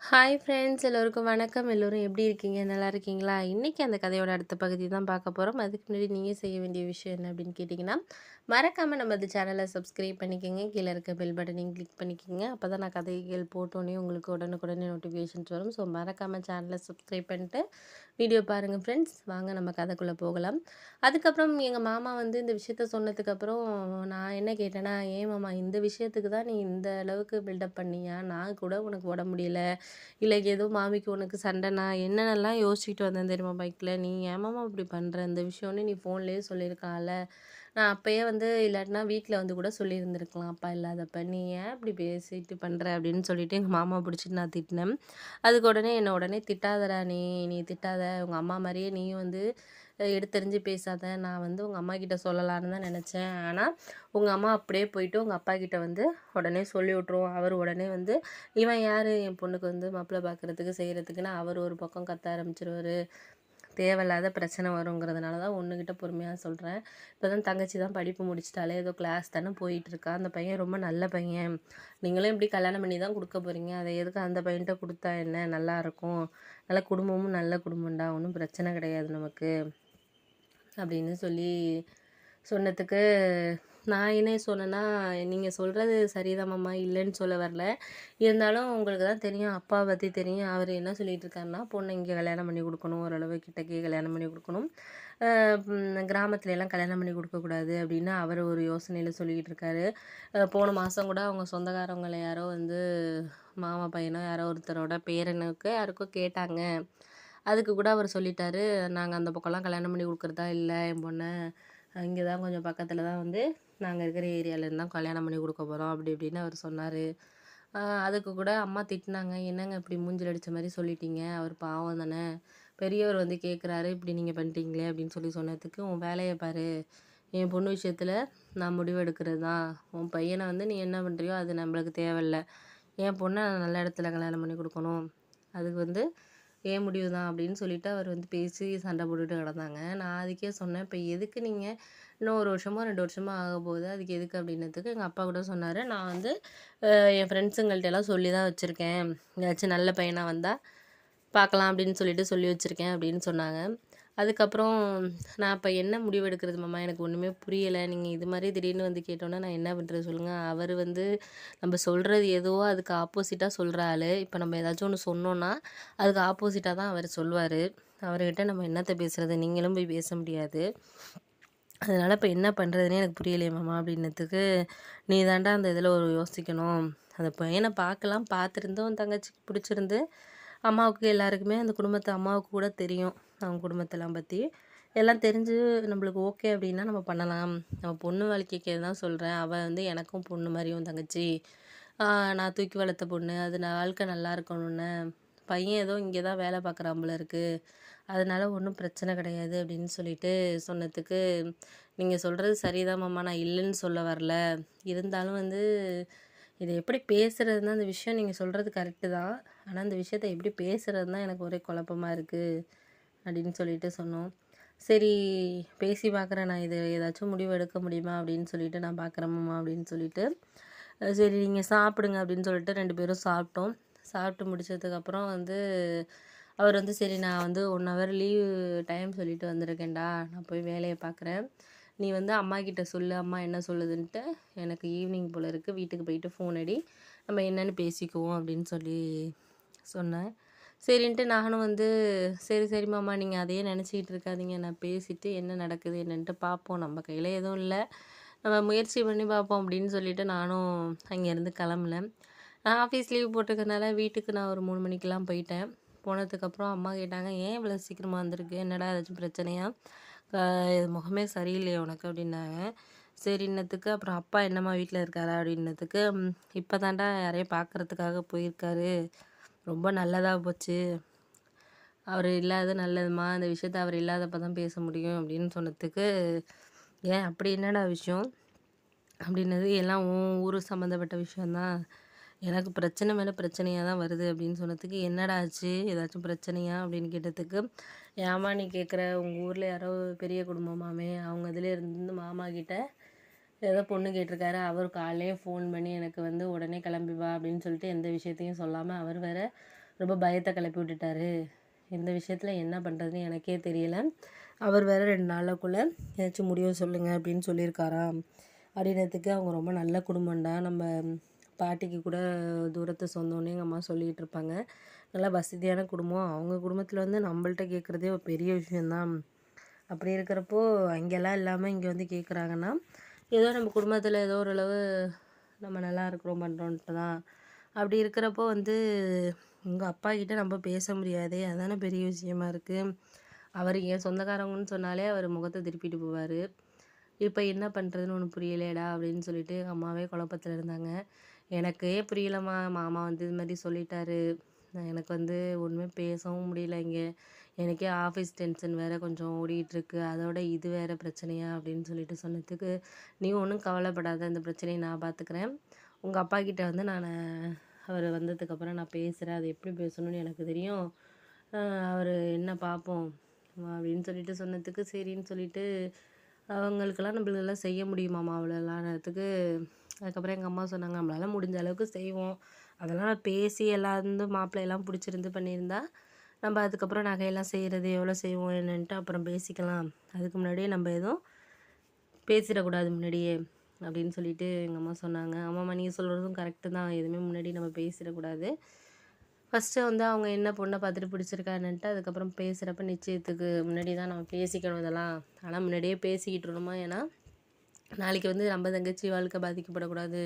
Hi friends எல்லோருக்கும் வணக்கம். எல்லோரும் எப்படி இருக்கீங்க? நல்லா இருக்கீங்களா? இன்றைக்கி அந்த கதையோட அடுத்த பகுதி தான் பார்க்க போகிறோம். அதுக்கு முன்னாடி நீங்கள் செய்ய வேண்டிய விஷயம் என்ன அப்படின்னு கேட்டிங்கன்னா, மறக்காமல் நம்ம இந்த சேனலை சப்ஸ்கிரைப் பண்ணிக்கோங்க. கீழே இருக்க பெல் பட்டனையும் கிளிக் பண்ணிக்கோங்க. அப்போ தான் நான் கதைகள் போட்டோன்னே உங்களுக்கு உடனுக்குடனே நோட்டிஃபிகேஷன்ஸ் வரும். ஸோ மறக்காமல் சேனலை சப்ஸ்கிரைப் பண்ணிட்டு வீடியோ பாருங்கள் ஃப்ரெண்ட்ஸ். வாங்க நம்ம கதைக்குள்ளே போகலாம். அதுக்கப்புறம் எங்கள் மாமா வந்து இந்த விஷயத்த சொன்னதுக்கப்புறம் நான் என்ன கேட்டேன்னா, "ஏன் மாமா இந்த விஷயத்துக்கு தான் நீ இந்த அளவுக்கு பில்டப் பண்ணியா? நான் கூட உனக்கு உடம்பு முடியல, இல்லை ஏதோ மாமிக்கு உனக்கு சண்டை, நான் என்னென்னலாம் யோசிச்சுட்டு வந்தேன் தெரியுமா பைக்கில், நீ ஏமாம்மா இப்படி பண்ணுற, இந்த விஷயம்னு நீ ஃபோன்லேயே சொல்லியிருக்கலாம்ல, நான் அப்போயே வந்து இல்லாட்டினா வீட்டில் வந்து கூட சொல்லியிருந்திருக்கலாம் அப்பா இல்லாதப்ப, நீ ஏன் இப்படி பேசிட்டு பண்ணுற அப்படின்னு சொல்லிட்டு எங்கள் மாமா பிடிச்சிட்டு நான் திட்டினேன். அதுக்கு உடனே என்னை உடனே திட்டாதடா, நீ திட்டாத, உங்கள் அம்மா மாதிரியே நீயும் வந்து எடுத்தெறிஞ்சு பேசாத, நான் வந்து உங்கள் அம்மா கிட்ட சொல்லலான்னு தான் நினச்சேன், ஆனால் உங்கள் அம்மா அப்படியே போயிட்டு உங்கள் அப்பா கிட்ட வந்து உடனே சொல்லி விட்ருவோம். அவர் உடனே வந்து இவன் யார் என் பொண்ணுக்கு வந்து மாப்பிள்ளை பார்க்குறதுக்கு செய்கிறதுக்குன்னு அவர் ஒரு பக்கம் கத்த ஆரம்பிச்சிருவார். தேவையில்லாத பிரச்சனை வருங்கிறதுனால தான் ஒன்றுக்கிட்ட பொறுமையாக சொல்கிறேன். இப்போ தான் தங்கச்சி தான் படிப்பு முடிச்சிட்டாலே, ஏதோ கிளாஸ் தானே போயிட்டுருக்கா, அந்த பையன் ரொம்ப நல்ல பையன், நீங்களும் இப்படி கல்யாணம் பண்ணி தான் கொடுக்க போகிறீங்க, அதை எதுக்கு அந்த பையன்கிட்ட கொடுத்தா என்ன, நல்லாயிருக்கும், நல்ல குடும்பமும் நல்ல குடும்பம்டா, ஒன்றும் பிரச்சனை கிடையாது நமக்கு அப்படின்னு சொல்லி சொன்னதுக்கு, நான் என்ன சொன்னேன்னா, நீங்கள் சொல்கிறது சரிதான் மாமா, இல்லைன்னு சொல்ல வரல, இருந்தாலும் உங்களுக்கு தான் தெரியும், அப்பாவை பற்றி தெரியும், அவர் என்ன சொல்லிட்டு இருக்காருன்னா, பொண்ணை இங்கே கல்யாணம் பண்ணி கொடுக்கணும், ஓரளவு கிட்டக்கே கல்யாணம் பண்ணி கொடுக்கணும், கிராமத்துல எல்லாம் கல்யாணம் பண்ணி கொடுக்கக்கூடாது அப்படின்னு அவர் ஒரு யோசனையில் சொல்லிக்கிட்டு இருக்காரு. போன மாதம் கூட அவங்க சொந்தக்காரவங்களை யாரோ வந்து மாமா பையனோ யாரோ ஒருத்தரோட பேரனுக்கு யாருக்கோ கேட்டாங்க. அதுக்கு கூட அவர் சொல்லிட்டாரு, நாங்கள் அந்த பக்கம்லாம் கல்யாணம் பண்ணி கொடுக்குறதா இல்லை என் பொண்ணை, இங்கே தான் கொஞ்சம் பக்கத்தில் தான் வந்து நாங்கள் இருக்கிற ஏரியாவிலேருந்து தான் கல்யாணம் பண்ணி கொடுக்க போகிறோம் அப்படி இப்படின்னு அவர் சொன்னார். அதுக்கு கூட அம்மா திட்டினாங்க, என்னங்க இப்படி மூஞ்சில் அடித்த மாதிரி சொல்லிட்டீங்க, அவர் பாவம் தானே, பெரியவர் வந்து கேட்குறாரு இப்படி நீங்கள் பண்ணிட்டீங்களே அப்படின்னு சொல்லி சொன்னதுக்கு, உன் வேலையை பாரு, என் பொண்ணு விஷயத்தில் நான் முடிவு எடுக்கிறது தான், உன் பையனை வந்து நீ என்ன பண்ணுறியோ அது நம்மளுக்கு தேவையில்லை, என் பொண்ணை நான் நல்ல இடத்துல கல்யாணம் பண்ணி கொடுக்கணும், அதுக்கு வந்து ஏன் முடிவு தான் அப்படின்னு சொல்லிட்டு அவர் வந்து பேசி சண்டை போட்டுட்டு கிடந்தாங்க. நான் அதுக்கே சொன்னேன், இப்போ எதுக்கு நீங்கள் இன்னும் 1 வருஷமோ 2 வருஷமோ ஆக போகுது, அதுக்கு எதுக்கு அப்படின்னதுக்கு எங்கள் அப்பா கூட சொன்னார், நான் வந்து என் ஃப்ரெண்ட்ஸுங்கள்ட்ட எல்லாம் சொல்லி தான் வச்சுருக்கேன், ஏதாச்சும் நல்ல பையனாக வந்தால் பார்க்கலாம் அப்படின்னு சொல்லிட்டு சொல்லி வச்சுருக்கேன் அப்படின்னு சொன்னாங்க. அதுக்கப்புறம் நான் இப்போ என்ன முடிவு எடுக்கிறது மாமா, எனக்கு ஒன்றுமே புரியலை, நீங்கள் இது மாதிரி திடீர்னு வந்து கேட்டோன்னே நான் என்ன பண்ணுறது சொல்லுங்கள். அவர் வந்து நம்ம சொல்கிறது எதுவோ அதுக்கு ஆப்போசிட்டாக சொல்கிற ஆள். இப்போ நம்ம ஏதாச்சும் ஒன்று சொன்னோன்னா அதுக்கு ஆப்போசிட்டாக தான் அவர் சொல்வார். அவர்கிட்ட நம்ம என்னத்தை பேசுகிறது, நீங்களும் போய் பேச முடியாது, அதனால் இப்போ என்ன பண்ணுறதுனே எனக்கு புரியலையே மாமா அப்படின்னதுக்கு, நீ தாண்டா அந்த இதில் ஒரு யோசிக்கணும், அந்த பையனை பார்க்கலாம், பார்த்துருந்தும் தங்கச்சிக்கு பிடிச்சிருந்து, அம்மாவுக்கு எல்லாருக்குமே அந்த குடும்பத்தை அம்மாவுக்கு கூட தெரியும், அவங்க குடும்பத்தெல்லாம் பற்றி எல்லாம் தெரிஞ்சு நம்மளுக்கு ஓகே அப்படின்னா நம்ம பண்ணலாம், நம்ம பொண்ணு வாழ்க்கைக்கு தான் சொல்கிறேன், அவள் வந்து எனக்கும் பொண்ணு மாதிரியும் தங்கச்சி, நான் தூக்கி வளர்த்த பொண்ணு, அது வாழ்க்கை நல்லா இருக்கணும்னு, பையன் ஏதோ இங்கே தான் வேலை பார்க்குறான் போல இருக்குது, அதனால ஒன்றும் பிரச்சனை கிடையாது அப்படின்னு சொல்லிட்டு சொன்னதுக்கு, நீங்கள் சொல்கிறது சரிதான் மாமா, நான் இல்லைன்னு சொல்ல வரல, இருந்தாலும் வந்து இதை எப்படி பேசுகிறதுனா, அந்த விஷயம் நீங்கள் சொல்கிறது கரெக்டு தான், ஆனால் அந்த விஷயத்த எப்படி பேசுகிறது தான் எனக்கு ஒரே குழப்பமாக இருக்குது அப்படின்னு சொல்லிட்டு சொன்னோம். சரி பேசி பார்க்குறேன், நான் இது ஏதாச்சும் முடிவு எடுக்க முடியுமா அப்படின்னு சொல்லிட்டு நான் பார்க்குறேன் மாமா அப்படின்னு சொல்லிட்டு, சரி நீங்கள் சாப்பிடுங்க அப்படின்னு சொல்லிட்டு 2 பேரும் சாப்பிட்டோம். சாப்பிட்டு முடிச்சதுக்கப்புறம் வந்து அவர் வந்து, சரி நான் வந்து 1 ஹவர் லீவு டைம் சொல்லிட்டு வந்திருக்கேன்டா, நான் போய் வேலையை பார்க்குறேன், நீ வந்து அம்மா கிட்ட சொல்லு, அம்மா என்ன சொல்லுதுன்ட்டு, எனக்கு ஈவினிங் போல் இருக்குது, வீட்டுக்கு போயிட்டு ஃபோன் அடி, நம்ம என்னென்னு பேசிக்குவோம் அப்படின்னு சொல்லி சொன்னேன். சரின்ட்டு நானும் வந்து, சரி சரி மாமா நீங்கள் அதையே நினச்சிக்கிட்டு இருக்காதீங்க, நான் பேசிவிட்டு என்ன நடக்குது என்னன்ட்டு பார்ப்போம், நம்ம கையில் எதுவும் இல்லை, நம்ம முயற்சி பண்ணி பார்ப்போம் அப்படின்னு சொல்லிட்டு நானும் அங்கேருந்து கிளம்புனேன். நான் ஆஃபீஸ் லீவ் போட்டிருக்கனால வீட்டுக்கு நான் ஒரு 3 மணிக்கெலாம் போயிட்டேன். போனதுக்கப்புறம் அம்மா கேட்டாங்க, ஏன் இவ்வளோ சீக்கிரமாக வந்திருக்கு, என்னடா ஏதாச்சும் பிரச்சனையா, முகமே சரியில்லையே உனக்கு அப்படின்னாங்க. சரின்னதுக்கு அப்புறம் அப்பா என்னம்மா வீட்டில் இருக்காரா அப்படின்னதுக்கு, இப்போ தாண்டா யாரையும் பார்க்குறதுக்காக போயிருக்காரு, ரொம்ப நல்லதாக போச்சு, அவர் இல்லாதது நல்லதும்மா, இந்த விஷயத்த அவர் இல்லாதப்போ தான் பேச முடியும் அப்படின்னு சொன்னதுக்கு, ஏன் அப்படி என்னடா விஷயம் அப்படின்னது, எல்லாம் உன் ஊர் சம்மந்தப்பட்ட விஷயந்தான், எனக்கு பிரச்சனை மேலே பிரச்சனையாக தான் வருது அப்படின்னு சொன்னதுக்கு, என்னடா ஆச்சு ஏதாச்சும் பிரச்சனையா அப்படின்னு கேட்டதுக்கு, ஏம்மா நீ கேட்குற, உங்கள் ஊரில் யாரோ பெரிய குடும்பமாமே, அவங்க இதில் இருந்து மாமா கிட்ட ஏதோ பொண்ணு கேட்டிருக்காரு, அவர் காலையிலே ஃபோன் பண்ணி எனக்கு வந்து உடனே கிளம்பி வா அப்படின்னு சொல்லிட்டு எந்த விஷயத்தையும் சொல்லாமல் அவர் வேறு ரொம்ப பயத்த கிளப்பி விட்டுட்டாரு. இந்த விஷயத்தில் என்ன பண்ணுறதுன்னு எனக்கே தெரியல. அவர் வேறு 2 நாளுக்குள்ள ஏதாச்சும் முடிவு சொல்லுங்கள் அப்படின்னு சொல்லியிருக்காராம். அப்படின்னதுக்கு அவங்க ரொம்ப நல்ல குடும்பம்டா, நம்ம பாட்டிக்கு கூட தூரத்து சொந்தம்னு எங்கள் அம்மா சொல்லிகிட்டு இருப்பாங்க. நல்லா வசதியான குடும்பம். அவங்க குடும்பத்தில் வந்து நம்மள்ட்ட கேட்குறதே ஒரு பெரிய விஷயந்தான். அப்படி இருக்கிறப்போ அங்கெல்லாம் இல்லாமல் இங்கே வந்து கேட்குறாங்கன்னா, ஏதோ நம்ம குடும்பத்தில் ஏதோ ஓரளவு நம்ம நல்லா இருக்கிறோம் பண்ணுறோன்ட்டு தான். அப்படி இருக்கிறப்போ வந்து உங்கள் அப்பா கிட்ட நம்ம பேச முடியாதே, அதானே பெரிய விஷயமா இருக்குது. அவர் என் சொந்தக்காரங்கன்னு சொன்னாலே அவர் முகத்தை திருப்பிட்டு போவார். இப்போ என்ன பண்ணுறதுன்னு ஒன்று புரியலேடா அப்படின்னு சொல்லிட்டு எங்கள் அம்மாவே குழப்பத்தில் இருந்தாங்க. எனக்கே புரியலம்மா, மாமா வந்து இது மாதிரி சொல்லிட்டாரு. எனக்கு வந்து ஒன்றுமே பேசவும் முடியல இங்கே. எனக்கே ஆஃபீஸ் டென்ஷன் வேறு கொஞ்சம் ஓடிட்டுருக்கு, அதோட இது வேறு பிரச்சனையா அப்படின்னு சொல்லிட்டு சொன்னதுக்கு, நீ ஒன்றும் கவலைப்படாத, இந்த பிரச்சனையை நான் பார்த்துக்கிறேன். உங்கள் அப்பா கிட்ட வந்து நான் அவர் வந்ததுக்கப்புறம் நான் பேசுகிறேன். அது எப்படி பேசணும்னு எனக்கு தெரியும். அவர் என்ன பார்ப்போம் அப்படின்னு சொல்லிட்டு சொன்னதுக்கு சரின்னு சொல்லிட்டு, அவங்களுக்கெல்லாம் நம்மளால செய்ய முடியுமாம்மா அவ்வளோலாம் நேரத்துக்கு. அதுக்கப்புறம் எங்கள் அம்மா சொன்னாங்க, நம்மளால் முடிஞ்ச அளவுக்கு செய்வோம். அதெல்லாம் பேசி எல்லாம் இருந்து மாப்பிள்ளையெல்லாம் பிடிச்சிருந்து பண்ணியிருந்தா, நம்ம அதுக்கப்புறம் நகையெல்லாம் செய்கிறது எவ்வளோ செய்வோம் என்னன்ட்டு அப்புறம் பேசிக்கலாம். அதுக்கு முன்னாடியே நம்ம எதுவும் பேசிடக்கூடாது முன்னாடியே அப்படின்னு சொல்லிட்டு எங்கள் அம்மா சொன்னாங்க. ஆமாம்மா, நீங்கள் சொல்கிறதும் கரெக்டு தான். எதுவுமே முன்னாடி நம்ம பேசிடக்கூடாது. ஃபஸ்ட்டு வந்து அவங்க என்ன பொண்ணை பார்த்துட்டு பிடிச்சிருக்கா என்னன்ட்டு அதுக்கப்புறம் பேசுகிறப்ப நிச்சயத்துக்கு முன்னாடி தான் நம்ம பேசிக்கணும் இதெல்லாம். ஆனால் முன்னாடியே பேசிக்கிட்டு இருக்கணுமா, ஏன்னா நாளைக்கு வந்து நம்ம தங்கச்சி வாழ்க்கை பாதிக்கப்படக்கூடாது.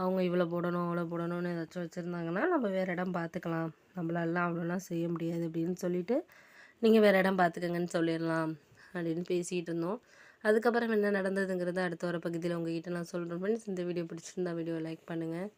அவங்க இவ்வளோ போடணும் அவ்வளோ போடணும்னு ஏதாச்சும் வச்சுருந்தாங்கன்னா நம்ம வேறு இடம் பார்த்துக்கலாம். நம்மளாலாம் அவ்வளோலாம் செய்ய முடியாது அப்படின்னு சொல்லிட்டு, நீங்கள் வேறு இடம் பார்த்துக்கங்கன்னு சொல்லிடலாம் அப்படின்னு பேசிகிட்டு இருந்தோம். அதுக்கப்புறம் என்ன நடந்ததுங்கிறத அடுத்த வர பகுதியில் உங்ககிட்ட நான் சொல்கிறேன் ஃப்ரெண்ட்ஸ். இந்த வீடியோ பிடிச்சிருந்தா வீடியோ லைக் பண்ணுங்கள்.